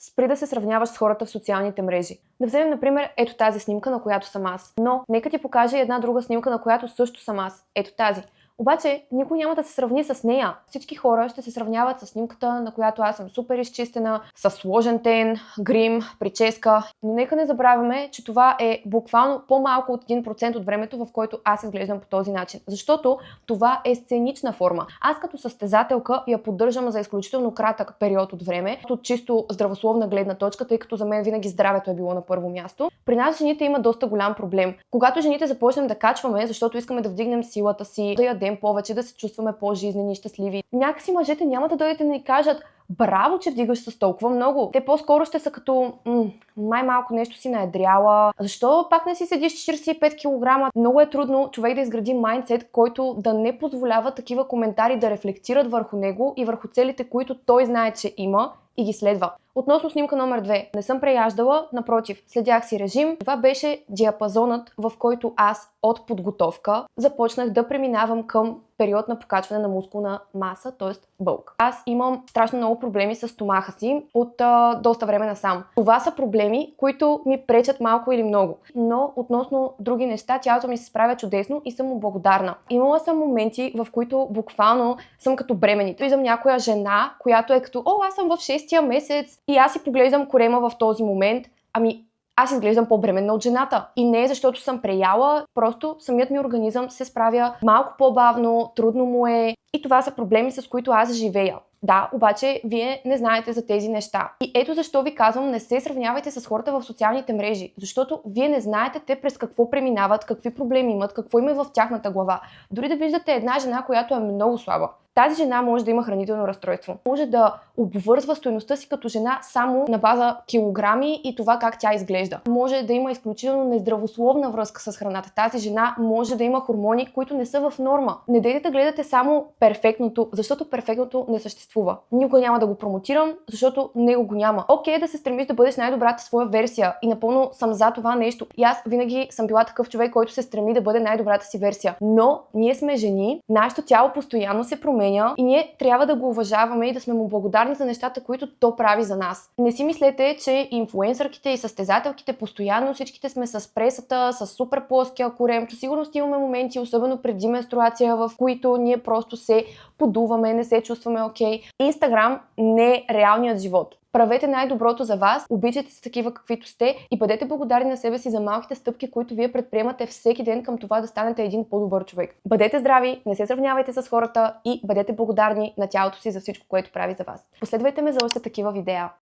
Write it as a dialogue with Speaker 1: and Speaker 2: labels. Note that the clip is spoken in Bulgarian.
Speaker 1: Спри да се сравняваш с хората в социалните мрежи. Да вземем, например, ето тази снимка, на която съм аз. Но нека ти покажа една друга снимка, на която също съм аз. Ето тази. Обаче никой няма да се сравни с нея. Всички хора ще се сравняват с снимката, на която аз съм супер изчистена, с сложен тен, грим, прическа. Но нека не забравяме, че това е буквално по-малко от 1% от времето, в който аз изглеждам по този начин. Защото това е сценична форма. Аз като състезателка я поддържам за изключително кратък период от време, от чисто здравословна гледна точка, тъй като за мен винаги здравето е било на първо място. При нас жените има доста голям проблем. Когато жените започнем да качваме, защото искаме да вдигнем силата си, да ядем повече, да се чувстваме по-жизнени и щастливи, някакси мъжете няма да дойдете да ни кажат: браво, че вдигаш с толкова много. Те по-скоро ще са като май малко нещо си наедряла. Защо пак не си седиш 45 кг? Много е трудно човек да изгради майндсет, който да не позволява такива коментари да рефлектират върху него и върху целите, които той знае, че има и ги следва. Относно снимка номер 2. Не съм преяждала, напротив, следях си режим. Това беше диапазонът, в който аз от подготовка започнах да преминавам към период на покачване на мускулна маса, т.е. бълк. Аз имам страшно много проблеми с стомаха си от доста време насам. Това са проблеми, които ми пречат малко или много. Но относно други неща, тялото ми се справя чудесно и съм му благодарна. Имала съм моменти, в които буквално съм като бременните. Виждам някоя жена, която е като: аз съм в 6-тия месец, и аз си поглеждам корема в този момент. Аз изглеждам по-бременна от жената. И не е защото съм преяла, просто самият ми организъм се справя малко по-бавно, трудно му е. И това са проблеми, с които аз живея. Да, обаче вие не знаете за тези неща. И ето защо ви казвам, не се сравнявайте с хората в социалните мрежи, защото вие не знаете те през какво преминават, какви проблеми имат, какво има в тяхната глава. Дори да виждате една жена, която е много слаба, тази жена може да има хранително разстройство. Може да обвързва стойността си като жена само на база килограми и това как тя изглежда. Може да има изключително нездравословна връзка с храната. Тази жена може да има хормони, които не са в норма. Не дейте да гледате само перфектното, защото перфектното не съществува. Никога няма да го промотирам, защото него го няма. Окей, да се стремиш да бъдеш най-добрата своя версия и напълно съм за това нещо. И аз винаги съм била такъв човек, който се стреми да бъде най-добрата си версия. Но ние сме жени, нашето тяло постоянно се променя и ние трябва да го уважаваме и да сме му благодарни за нещата, които то прави за нас. Не си мислете, че инфлуенсърките и състезателките постоянно всичките сме с пресата, с супер плоския корем. Със сигурност имаме моменти, особено преди менструация, в които ние просто се подуваме, не се чувстваме окей. Инстаграм не е реалният живот. Правете най-доброто за вас, обичайте се такива каквито сте и бъдете благодарни на себе си за малките стъпки, които вие предприемате всеки ден към това да станете един по-добър човек. Бъдете здрави, не се сравнявайте с хората и бъдете благодарни на тялото си за всичко, което прави за вас. Последвайте ме за още такива видеа.